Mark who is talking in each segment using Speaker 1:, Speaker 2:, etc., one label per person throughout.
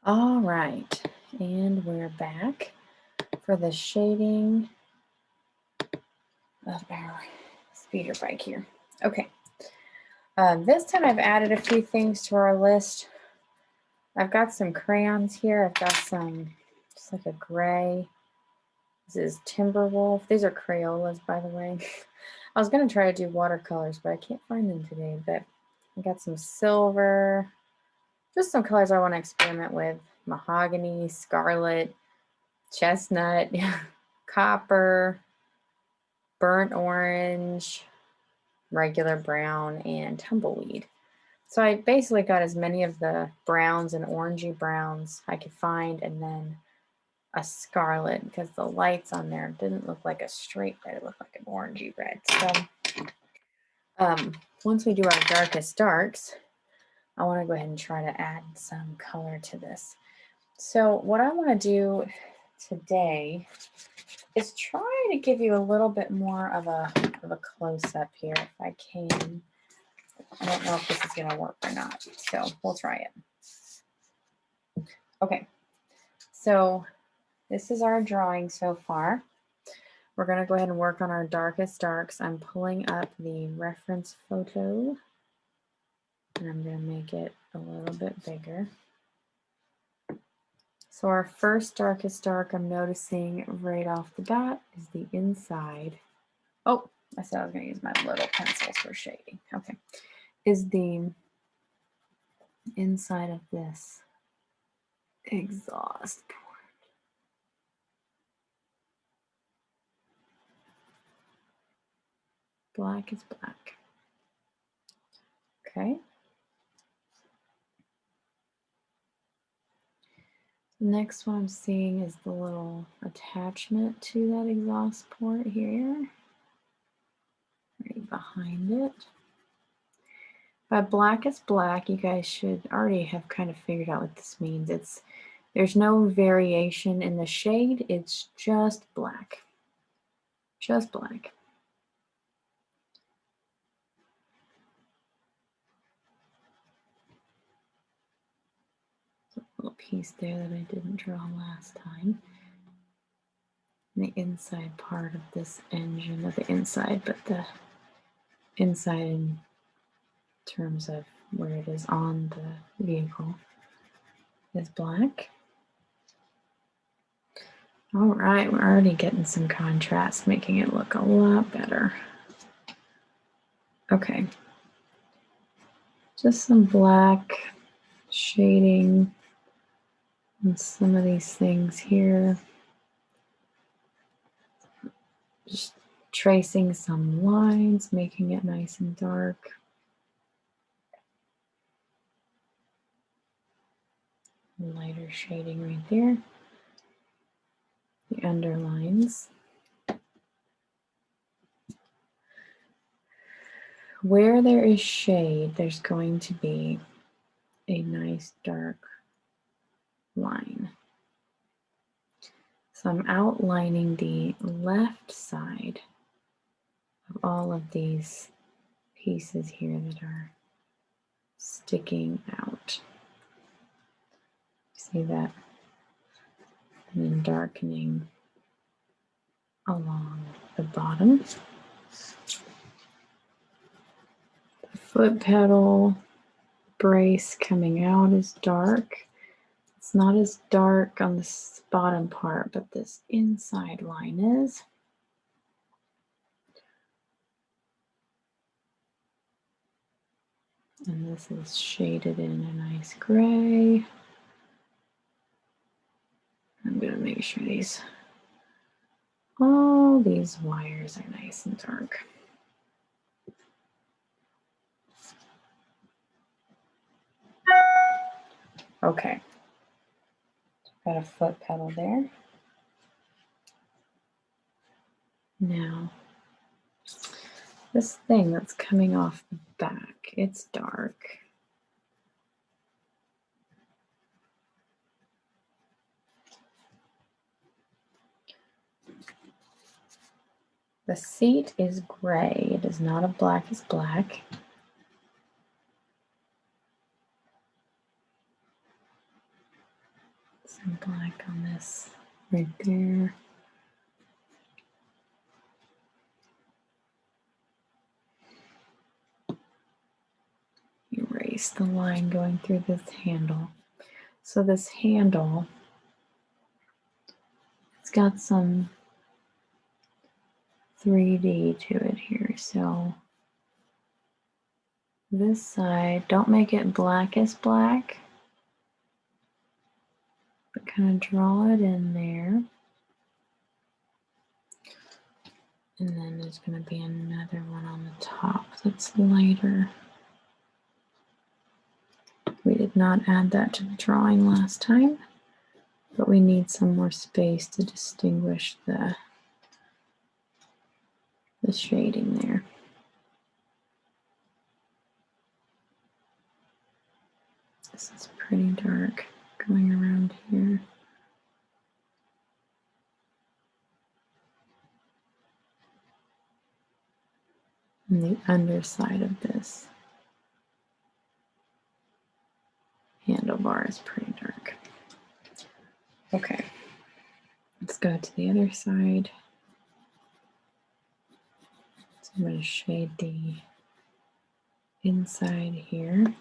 Speaker 1: All right, and we're back for the shading of our speeder bike here. Okay, this time I've added a few things to our list. I've got some crayons here. I've got some, just like a gray. This is Timberwolf. These are Crayolas, by the way. I was going to try to do watercolors, but I can't find them today. But I got some silver, just some colors I want to experiment with. Mahogany, scarlet, chestnut, copper, burnt orange, regular brown, and tumbleweed. So I basically got as many of the browns and orangey browns I could find, and then a scarlet, because the lights on there didn't look like a straight red, it looked like an orangey red. So once we do our darkest darks, I want to go ahead and try to add some color to this. So what I want to do today is try to give you a little bit more of a close-up here if I can. I don't know if this is going to work or not, so we'll try it. Okay, so this is our drawing so far. We're going to go ahead and work on our darkest darks. I'm pulling up the reference photo, and I'm going to make it a little bit bigger. So our first darkest dark I'm noticing right off the bat is the inside. Oh, I said I was going to use my little pencils for shading. Okay. Is the inside of this exhaust port. Black is black. Okay. The next one I'm seeing is the little attachment to that exhaust port here, right behind it. By black is black, you guys should already have kind of figured out what this means. There's no variation in the shade, it's just black. Just black. A little piece there that I didn't draw last time. The inside part of this engine, not the inside, but the inside in terms of where it is on the vehicle is black. All right, we're already getting some contrast, making it look a lot better. Okay, just some black shading on some of these things here. Just tracing some lines, making it nice and dark. Lighter shading right there. The underlines. Where there is shade, there's going to be a nice dark line. So I'm outlining the left side of all of these pieces here that are sticking out. See that? And then darkening along the bottom. The foot pedal brace coming out is dark. It's not as dark on this bottom part, but this inside line is. And this is shaded in a nice gray. I'm going to make sure all these wires are nice and dark. Okay. Got a foot pedal there. Now, this thing that's coming off the back, it's dark. The seat is gray. It is not a black as black. some black on this right there. Erase the line going through this handle. So this handle, it's got some 3D to it here. So this side, don't make it blackest black, but kind of draw it in there. And then there's going to be another one on the top that's lighter. We did not add that to the drawing last time, but we need some more space to distinguish the shading there. This is pretty dark going around here. And the underside of this handlebar is pretty dark. Okay, let's go to the other side. So I'm going to shade the inside here.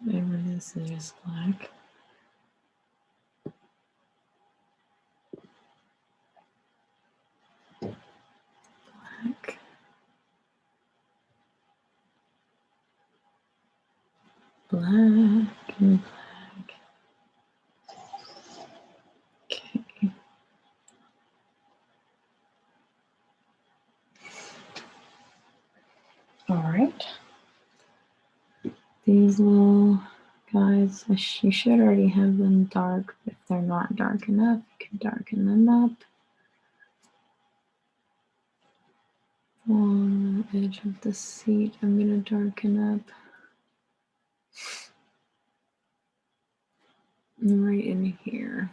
Speaker 1: Remember, this is just black. Black. Black and black. Okay. All right. These little guys, you should already have them dark. If they're not dark enough, you can darken them up. On the edge of the seat, I'm going to darken up right in here.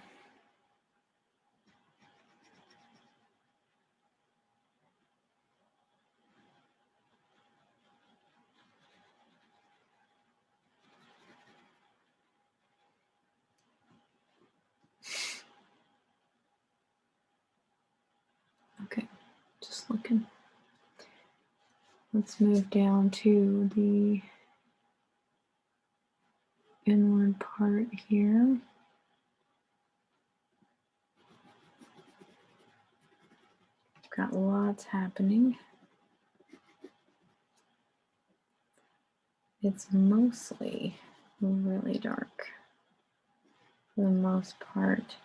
Speaker 1: Okay, just looking. Let's move down to the inward part here. Got lots happening. It's mostly really dark for the most part,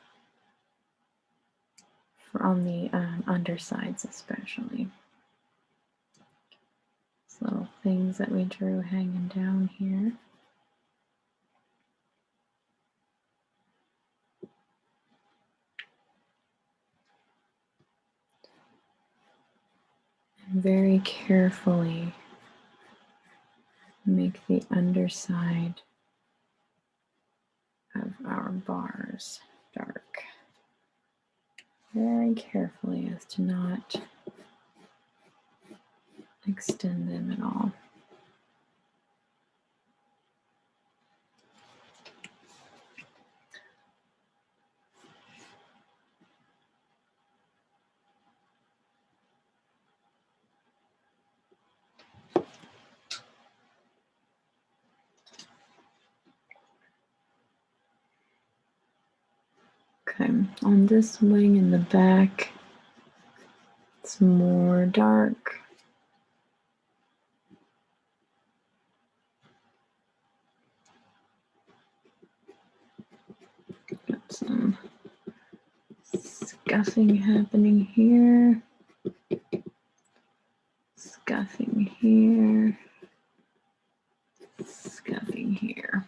Speaker 1: on the undersides especially. So things that we drew hanging down here. And very carefully make the underside of our bars dark. Very carefully as to not extend them at all. Okay, on this wing in the back, it's more dark. Got some scuffing happening here, scuffing here, scuffing here.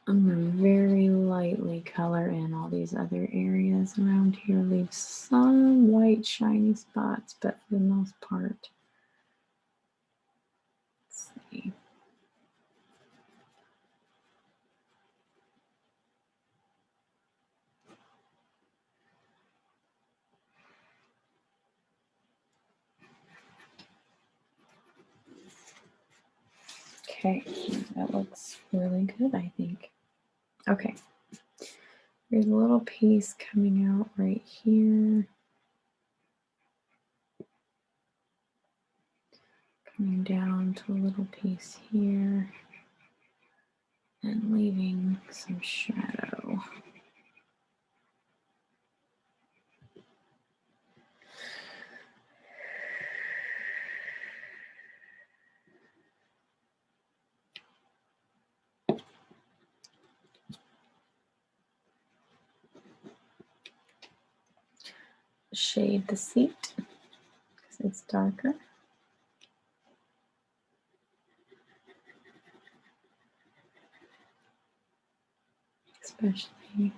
Speaker 1: I'm going to very lightly color in all these other areas around here, leave some white shiny spots, but for the most part, let's see. Okay, that looks really good, I think. Okay, there's a little piece coming out right here. Coming down to a little piece here. And leaving some shadow. Shade the seat because it's darker. Especially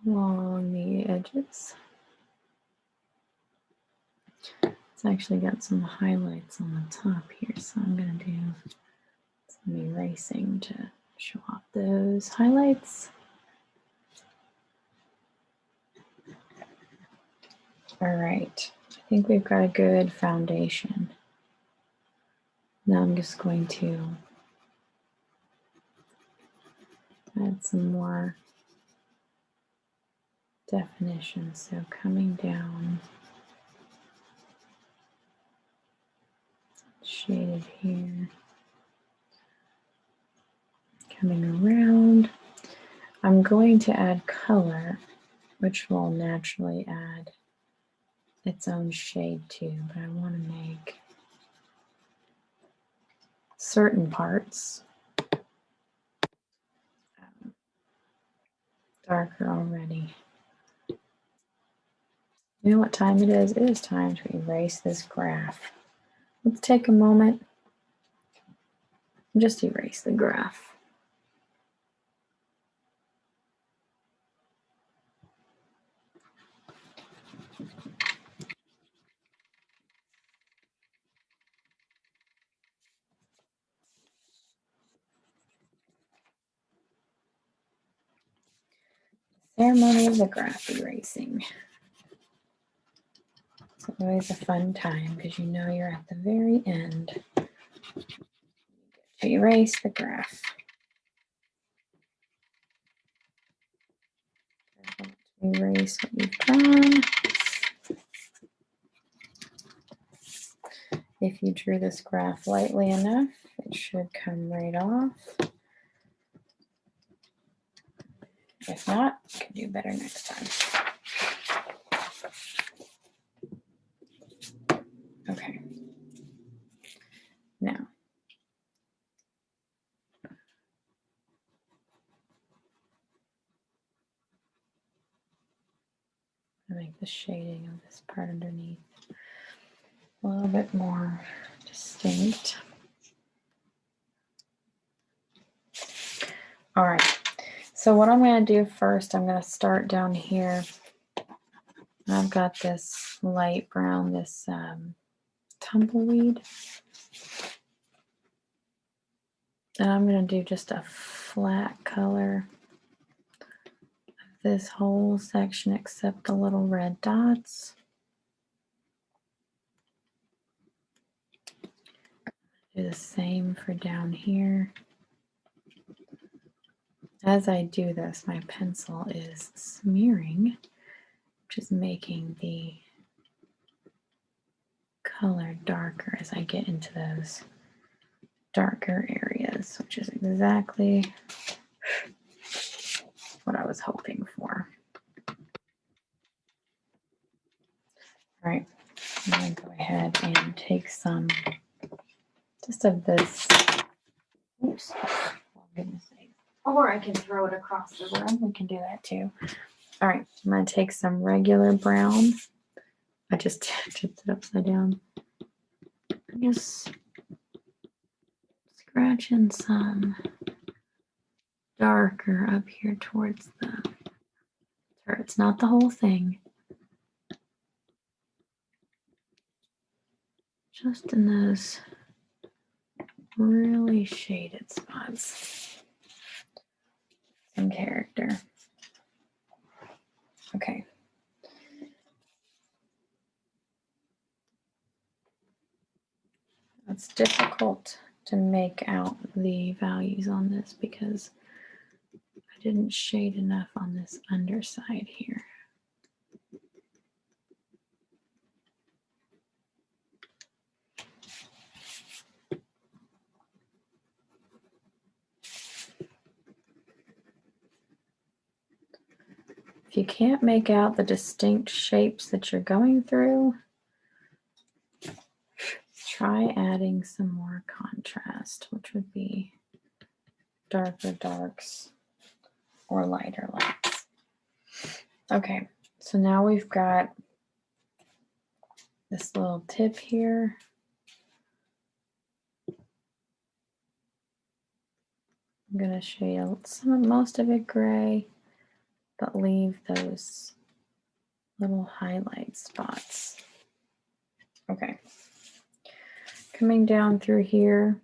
Speaker 1: along the edges. It's actually got some highlights on the top here, so I'm going to do some erasing to show off those highlights. All right, I think we've got a good foundation. Now I'm just going to add some more definition. So coming down, shaded here, coming around. I'm going to add color, which will naturally add its own shade too, but I want to make certain parts darker already. You know what time it is? It is time to erase this graph. Let's take a moment and just erase the graph. Ceremony of the graph erasing. It's always a fun time because you know you're at the very end to erase the graph. Erase what you've drawn. If you drew this graph lightly enough, it should come right off. If not, you can do better next time. Okay. Now, I make the shading of this part underneath a little bit more distinct. All right. So what I'm going to do first, I'm going to start down here. I've got this light brown, this tumbleweed. And I'm going to do just a flat color of this whole section except the little red dots. Do the same for down here. As I do this, my pencil is smearing, which is making the color darker as I get into those darker areas, which is exactly what I was hoping for. All right, I'm going to go ahead and take some just of this. Oops, oh, goodness sake. Or I can throw it across the room. We can do that too. All right, I'm going to take some regular brown. I just tipped it upside down. Just scratching some darker up here towards the turrets. Not the whole thing. Just in those really shaded spots. Some character. Okay. It's difficult to make out the values on this because I didn't shade enough on this underside here. If you can't make out the distinct shapes that you're going through, try adding some more contrast, which would be darker darks or lighter lights. Okay, so now we've got this little tip here. I'm going to shade most of it gray, but leave those little highlight spots. Okay. Coming down through here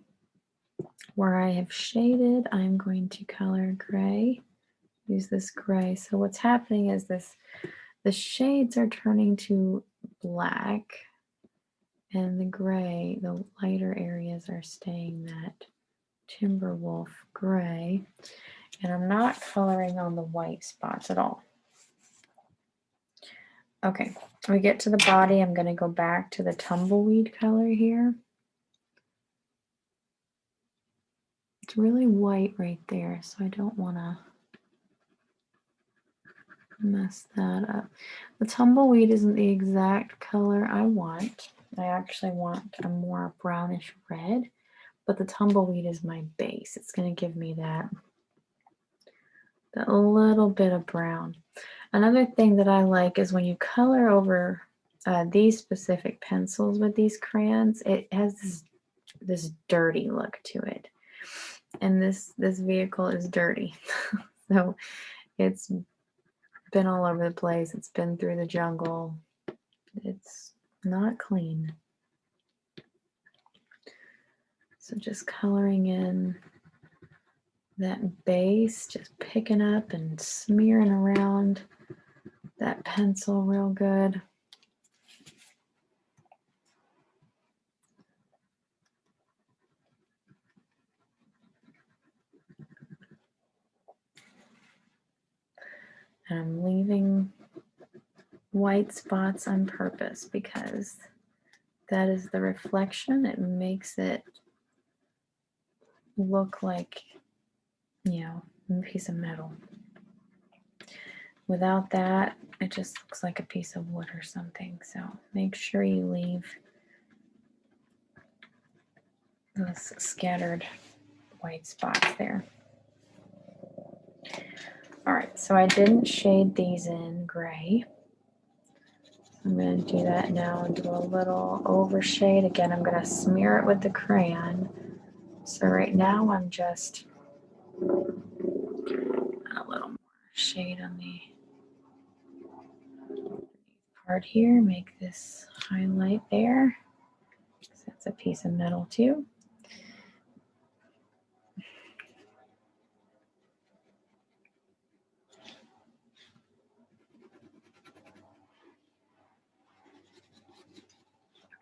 Speaker 1: where I have shaded, I'm going to color gray. Use this gray. So what's happening is the shades are turning to black and the gray, the lighter areas are staying that Timberwolf gray. And I'm not coloring on the white spots at all. Okay, we get to the body. I'm going to go back to the tumbleweed color here. It's really white right there, so I don't want to mess that up. The tumbleweed isn't the exact color I want. I actually want a more brownish red, but the tumbleweed is my base. It's going to give me that little bit of brown. Another thing that I like is when you color over these specific pencils with these crayons, it has this dirty look to it. And this vehicle is dirty. So it's been all over the place. It's been through the jungle. It's not clean. So just coloring in that base, just picking up and smearing around that pencil real good. And I'm leaving white spots on purpose because that is the reflection. It makes it look like, you know, a piece of metal. Without that, it just looks like a piece of wood or something. So make sure you leave those scattered white spots there. All right, so I didn't shade these in gray. I'm going to do that now and do a little overshade. Again, I'm going to smear it with the crayon. So right now I'm just a little more shade on the part here. Make this highlight there. That's a piece of metal too.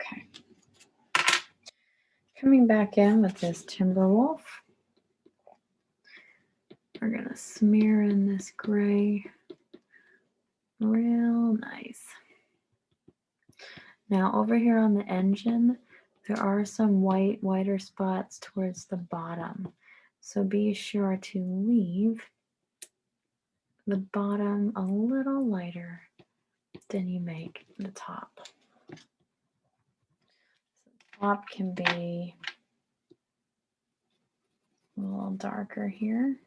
Speaker 1: Okay. Coming back in with this Timberwolf. We're going to smear in this gray real nice. Now over here on the engine, there are some whiter spots towards the bottom. So be sure to leave the bottom a little lighter than you make the top. So the top can be a little darker here.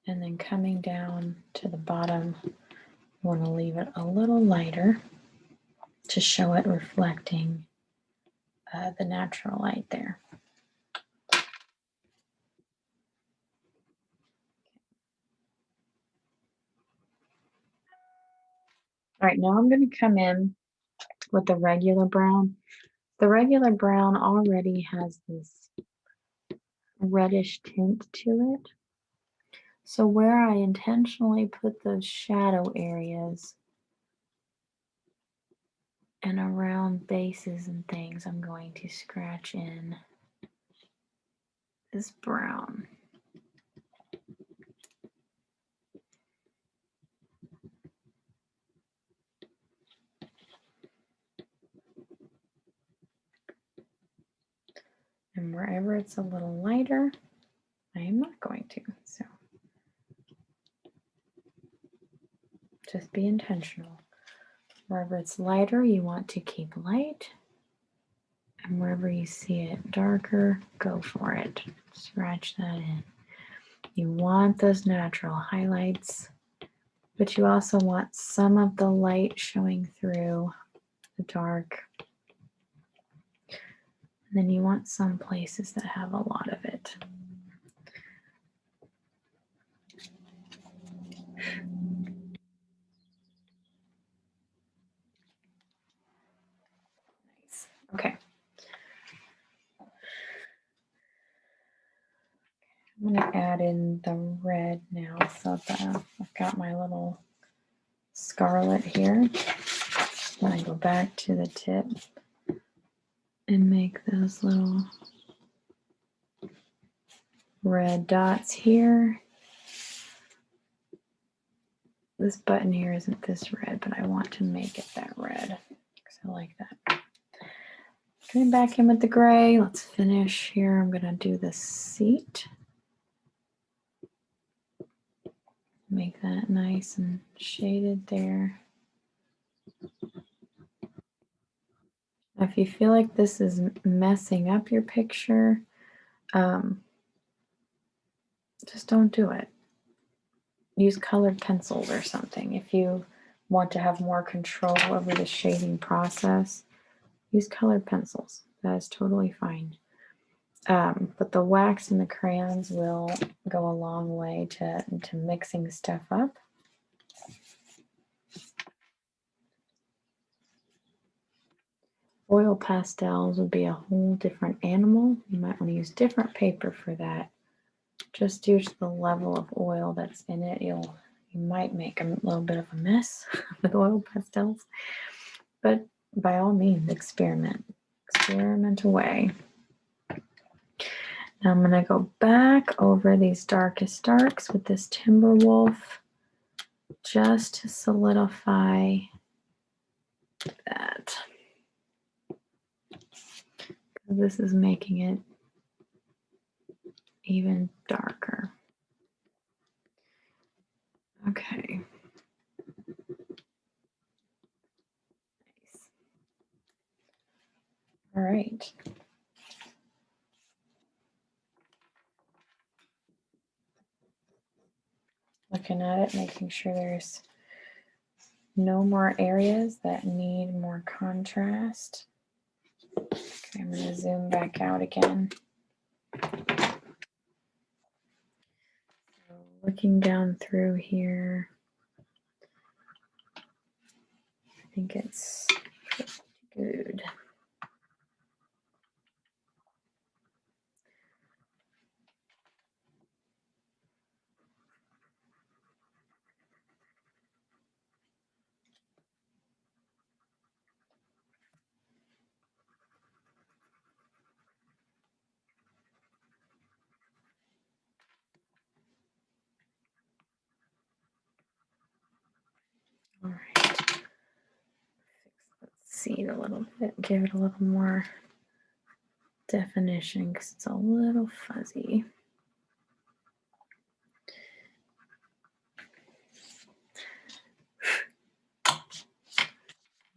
Speaker 1: And then coming down to the bottom, you want to leave it a little lighter to show it reflecting the natural light there. All right, now I'm going to come in with the regular brown. The regular brown already has this reddish tint to it. So where I intentionally put those shadow areas and around bases and things, I'm going to scratch in this brown. And wherever it's a little lighter, I am not going to. So just be intentional. Wherever it's lighter, you want to keep light. And wherever you see it darker, go for it. Scratch that in. You want those natural highlights, but you also want some of the light showing through the dark. And then you want some places that have a lot of it. Nice. Okay. I'm going to add in the red now. So I've got my little scarlet here. Then I go back to the tip and make those little red dots here. This button here isn't this red, but I want to make it that red because I like that. Coming back in with the gray, let's finish here. I'm going to do the seat. Make that nice and shaded there. If you feel like this is messing up your picture, just don't do it. Use colored pencils or something. If you want to have more control over the shading process, use colored pencils. That is totally fine. But the wax and the crayons will go a long way to mixing stuff up. Oil pastels would be a whole different animal. You might want to use different paper for that. Just due to the level of oil that's in it, you might make a little bit of a mess with oil pastels. But by all means, experiment. Experiment away. Now I'm going to go back over these darkest darks with this Timberwolf just to solidify that. This is making it even darker. Okay. Nice. All right. Looking at it, making sure there's no more areas that need more contrast. Okay, I'm going to zoom back out again. So looking down through here, I think it's good. All right. Let's see it a little bit, give it a little more definition because it's a little fuzzy.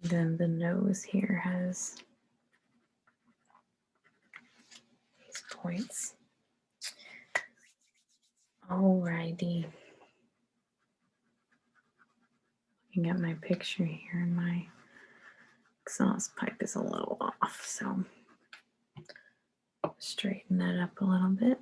Speaker 1: Then the nose here has these points. Alrighty. Looking at my picture here, and my exhaust pipe is a little off, so straighten that up a little bit.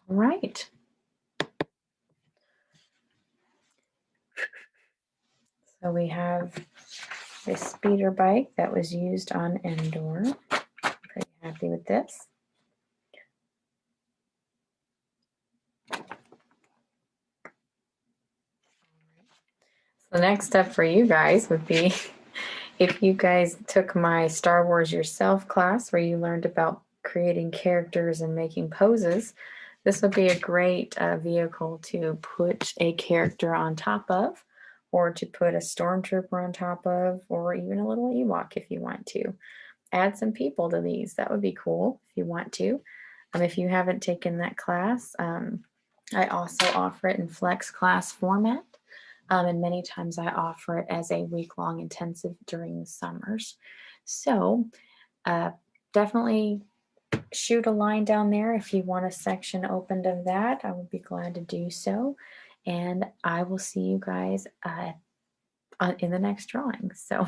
Speaker 1: All right. So we have this speeder bike that was used on Endor. Pretty happy with this. The next step for you guys would be if you guys took my Star Wars Yourself class where you learned about creating characters and making poses, this would be a great vehicle to put a character on top of, or to put a stormtrooper on top of, or even a little Ewok if you want to. Add some people to these. That would be cool if you want to. If you haven't taken that class, I also offer it in flex class format. And many times I offer it as a week-long intensive during the summers. So definitely shoot a line down there if you want a section opened of that. I would be glad to do so. And I will see you guys in the next drawing. So